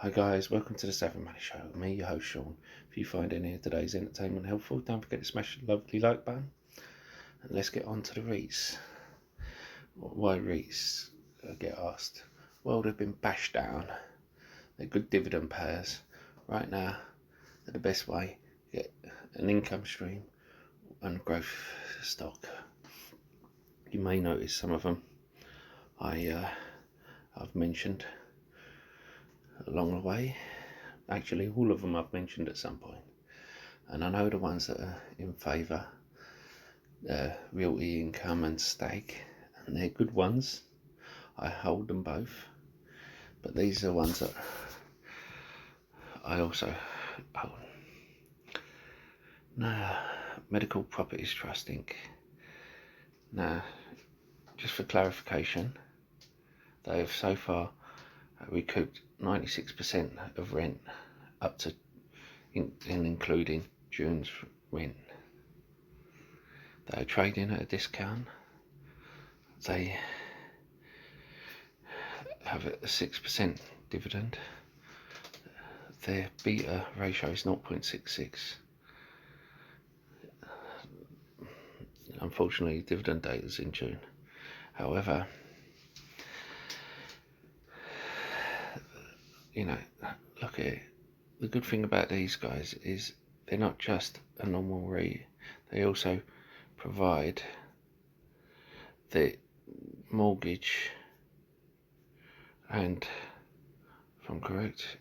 Hi guys, welcome to the Seven Money Show. Me, your host Sean. If you find any of today's entertainment helpful, don't forget to smash the lovely like button. And let's get on to the REITs. Why REITs? I get asked. Well, they've been bashed down. They're good dividend payers. Right now, they're the best way to get an income stream and growth stock. You may notice some of them I've mentioned along the way. Actually, all of them I've mentioned at some point. And I know the ones that are in favour, Realty Income and Stake, and they're good ones. I hold them both, but these are ones that I also own. Now, Medical Properties Trust Inc. Now, just for clarification, they have so far recouped 96% of rent up to including June's rent. They are trading at a discount. They have a 6% dividend. Their beta ratio is 0.66. Unfortunately, dividend date is in June. However, look at it. The good thing about these guys is they're not just a normal REIT. They also provide the mortgage and, if I'm correct,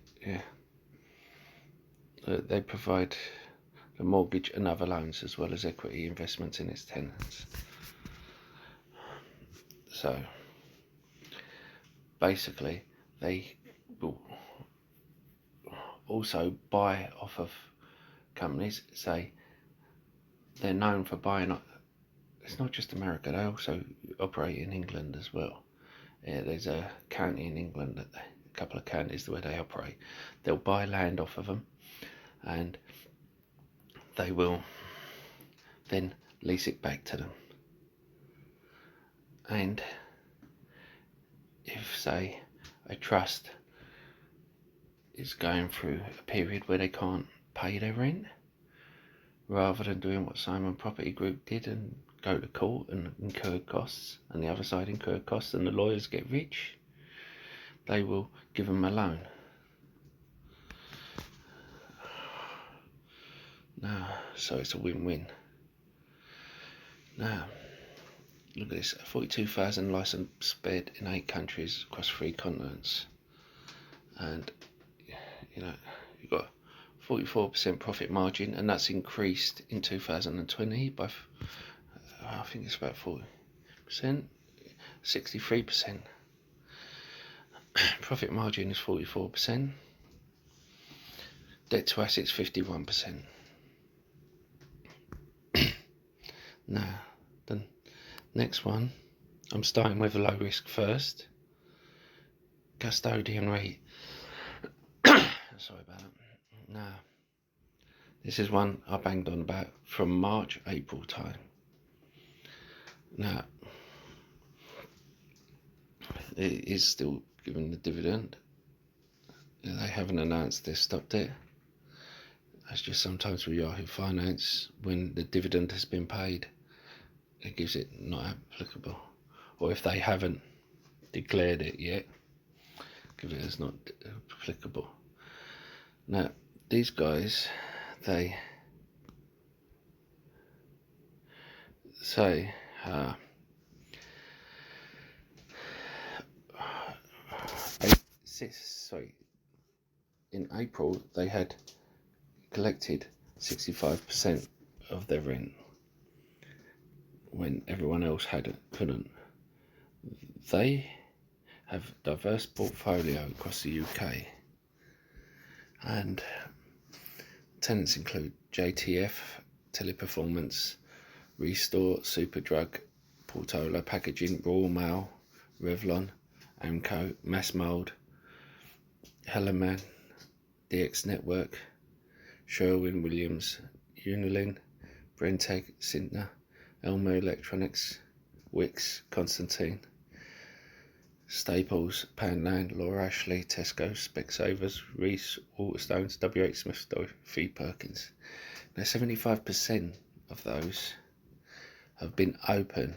they provide the mortgage and other loans as well as equity investments in its tenants. So basically, they will also buy off of companies. Say they're known for buying. It's not just America, they also operate in England as well. There's a county in England, a couple of counties where they operate. They'll buy land off of them and they will then lease it back to them. And if, say, a trust is going through a period where they can't pay their rent, rather than doing what Simon Property Group did and go to court and incur costs, and the other side incur costs and the lawyers get rich, they will give them a loan. Now, so it's a win-win. Now, look at this, 42,000 licensed bed in 8 countries across 3 continents. And, you've got 44% profit margin, and that's increased in 2020 by, I think it's about 40%, 63%. Profit margin is 44%. Debt to assets 51%. Now, the next one, I'm starting with a low risk first. Custodian REIT. Sorry about that. Now, this is one I banged on about from March, April time. Now, it is still giving the dividend. They haven't announced they've stopped it. That's just sometimes with Yahoo Finance, when the dividend has been paid, it gives it not applicable. Or if they haven't declared it yet, give it as not applicable. Now, these guys, they say in April they had collected 65% of their rent when everyone else couldn't. They have a diverse portfolio across the UK, and tenants include JTF, Teleperformance, Restore, Superdrug, Portola Packaging, Royal Mail, Revlon, Amco, Mass Mould, Hyllion, DX Network, Sherwin-Williams, Unilin, Brenteg, Syntner, Elmo Electronics, Wix, Constantine, Staples, Poundland, Laura Ashley, Tesco, Specsavers, Reese, Waterstones, WH Smith, Feed Perkins. Now 75% of those have been open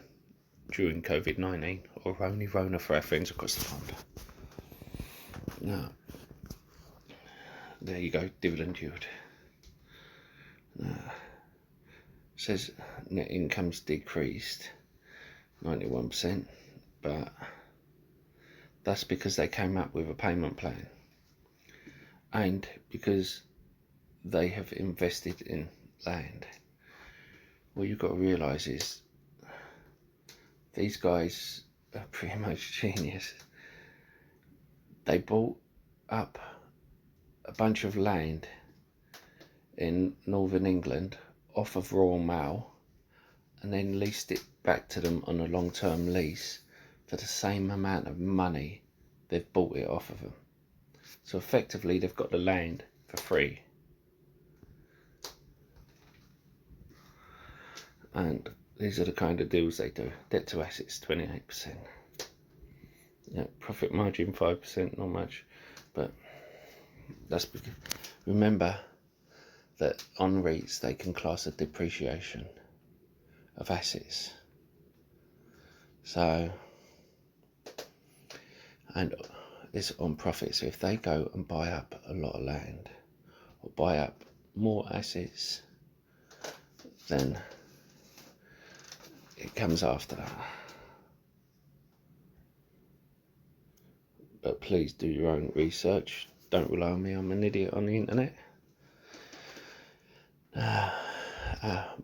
during COVID-19 or only Rona for our friends across the pond. Now, there you go, dividend yield. Now, says net income's decreased 91%, but that's because they came up with a payment plan and because they have invested in land. What you've got to realise is these guys are pretty much genius. They bought up a bunch of land in northern England off of Royal Mail and then leased it back to them on a long-term lease for the same amount of money they've bought it off of them. So effectively they've got the land for free. And these are the kind of deals they do. Debt to assets 28%. Yeah, profit margin 5%, not much, but that's because, remember that on REITs they can class a depreciation of assets. So, and it's on profit. So if they go and buy up a lot of land or buy up more assets, then it comes after that. But please do your own research. Don't rely on me, I'm an idiot on the internet.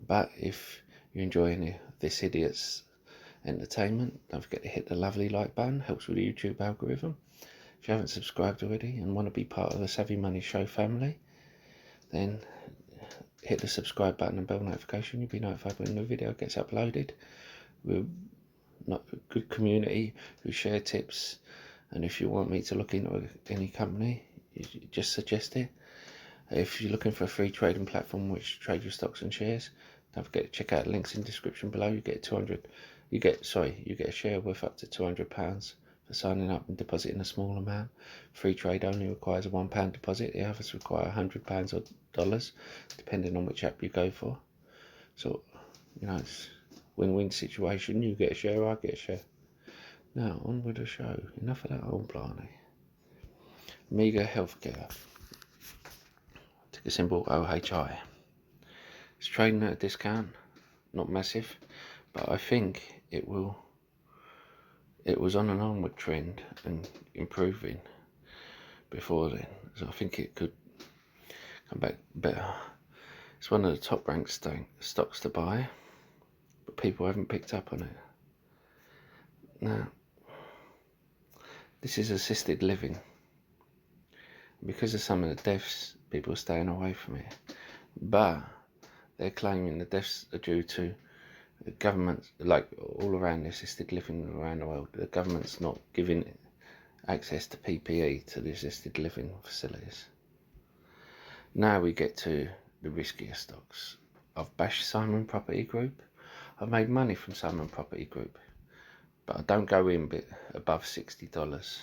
But if you're enjoying this idiot's entertainment, don't forget to hit the lovely like button, helps with the YouTube algorithm. If you haven't subscribed already and want to be part of the Savvy Money Show family, then hit the subscribe button and bell notification. You'll be notified when the video gets uploaded. We're not a good community who share tips, and if you want me to look into any company, you just suggest it. If you're looking for a free trading platform which trade your stocks and shares, don't forget to check out links in the description below. You get a share worth up to £200 for signing up and depositing a small amount. Free trade only requires a £1 deposit. The others require £100 or dollars, depending on which app you go for. So, you know, it's win-win situation. You get a share, I get a share. Now, on with the show. Enough of that old blarney. Mega Healthcare. Ticker symbol OHI. It's trading at a discount. Not massive, but I think it will. It was on an onward trend and improving before then, so I think it could come back better. It's one of the top ranked stocks to buy, but people haven't picked up on it. Now, this is assisted living. Because of some of the deaths, people are staying away from it, but they're claiming the deaths are due to the government, like all around the assisted living around the world, the government's not giving access to PPE to the assisted living facilities. Now we get to the riskier stocks. I've bashed Simon Property Group. I've made money from Simon Property Group, but I don't go in above $60.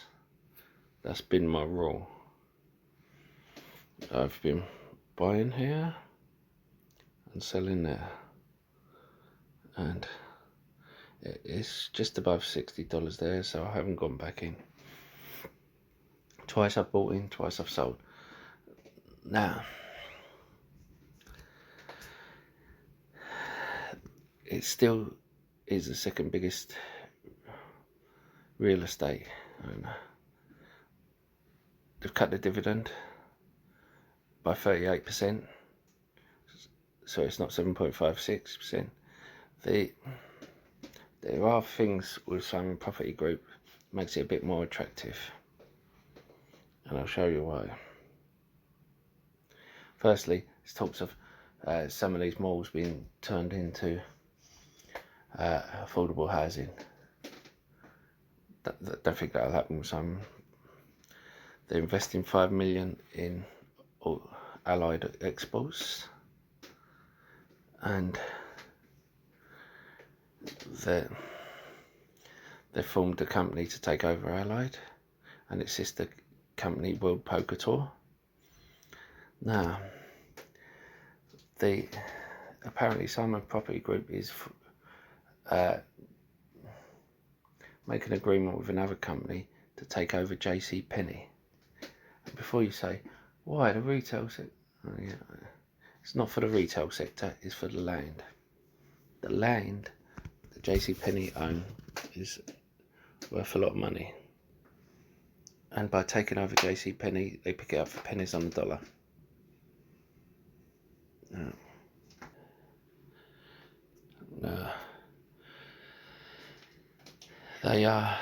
That's been my rule. I've been buying here and selling there, and it's just above $60 there, so I haven't gone back in. Twice I've bought in, twice I've sold. Now, it still is the second biggest real estate owner. They've cut the dividend by 38%, so it's not 7.56%. There are things with Simon Property Group makes it a bit more attractive, and I'll show you why. Firstly, there's talks of some of these malls being turned into affordable housing. Don't think that'll happen with Simon. They're investing $5 million in Allied exports, and They formed a company to take over Allied and its sister company World Poker Tour. Now, apparently Simon Property Group is make an agreement with another company to take over JC Penney. And before you say, why the retail sector? Oh, yeah. It's not for the retail sector, it's for the land. The land that JC Penney own is worth a lot of money. And by taking over JC Penney, they pick it up for pennies on the dollar. They are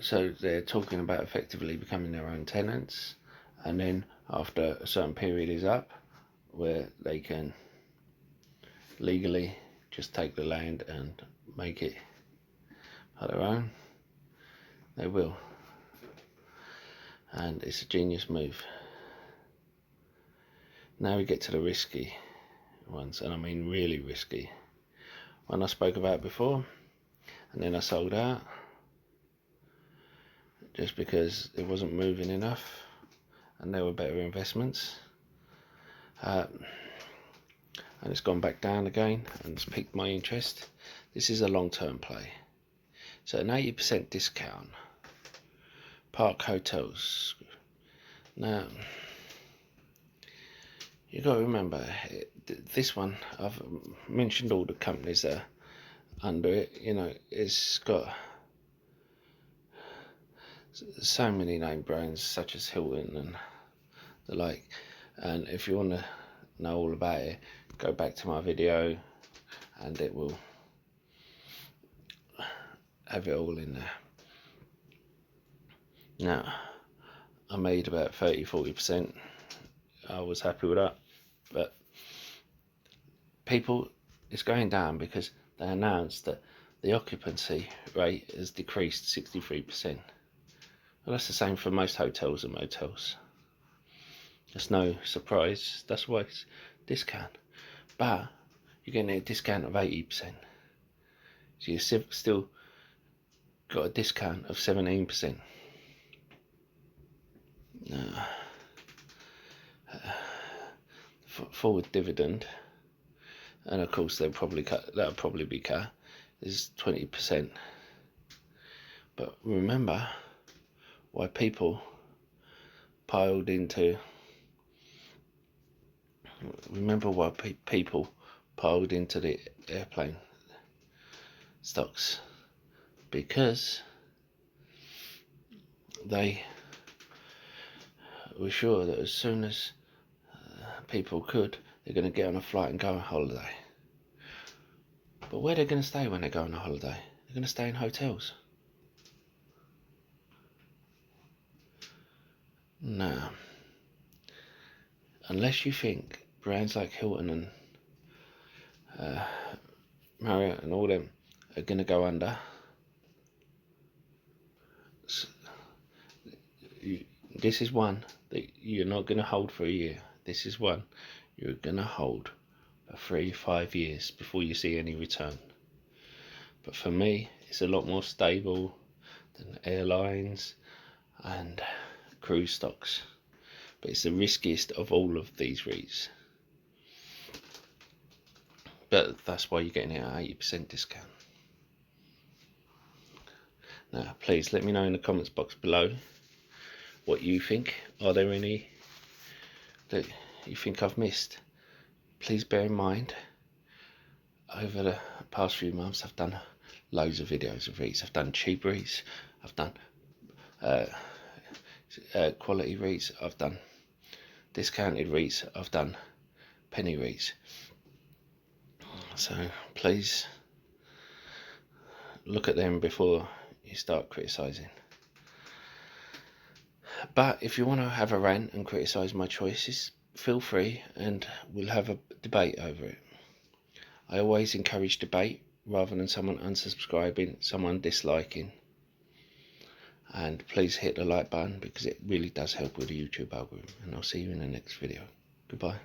so they're talking about effectively becoming their own tenants, and then after a certain period is up where they can legally just take the land and make it their own, they will. And it's a genius move. Now we get to the risky ones, and I mean really risky. One I spoke about before, and then I sold out just because it wasn't moving enough and there were better investments, and it's gone back down again and it's piqued my interest. This is a long-term play. So an 80% discount, Park Hotels. Now you got to remember, this one, I've mentioned all the companies that are under it. You know, it's got so many name brands such as Hilton and the like. And if you want to know all about it, go back to my video and it will have it all in there. Now, I made about 30-40%. I was happy with that, but it's going down because they announced that the occupancy rate has decreased 63%. Well, that's the same for most hotels and motels. It's no surprise. That's why it's discount. But you're getting a discount of 80%. So you've still got a discount of 17%. Forward dividend, and of course that'll probably be cut, is 20%. But remember why people piled into the airplane stocks, because they were sure that as soon as people could, they're going to get on a flight and go on holiday. But where are they going to stay when they go on a holiday? They're going to stay in hotels. Now, unless you think brands like Hilton and Marriott and all them are going to go under, this is one that you're not going to hold for a year. This is one you're going to hold for 3-5 years before you see any return. But for me, it's a lot more stable than airlines and cruise stocks. But it's the riskiest of all of these REITs. But that's why you're getting it at 80% discount. Now, please let me know in the comments box below what you think. Are there any that you think I've missed? Please bear in mind, over the past few months I've done loads of videos of REITs. I've done cheap REITs, I've done quality REITs, I've done discounted REITs, I've done penny REITs. So please look at them before you start criticising. But if you want to have a rant and criticise my choices, feel free and we'll have a debate over it. I always encourage debate rather than someone unsubscribing, someone disliking. And please hit the like button because it really does help with the YouTube algorithm. And I'll see you in the next video. Goodbye.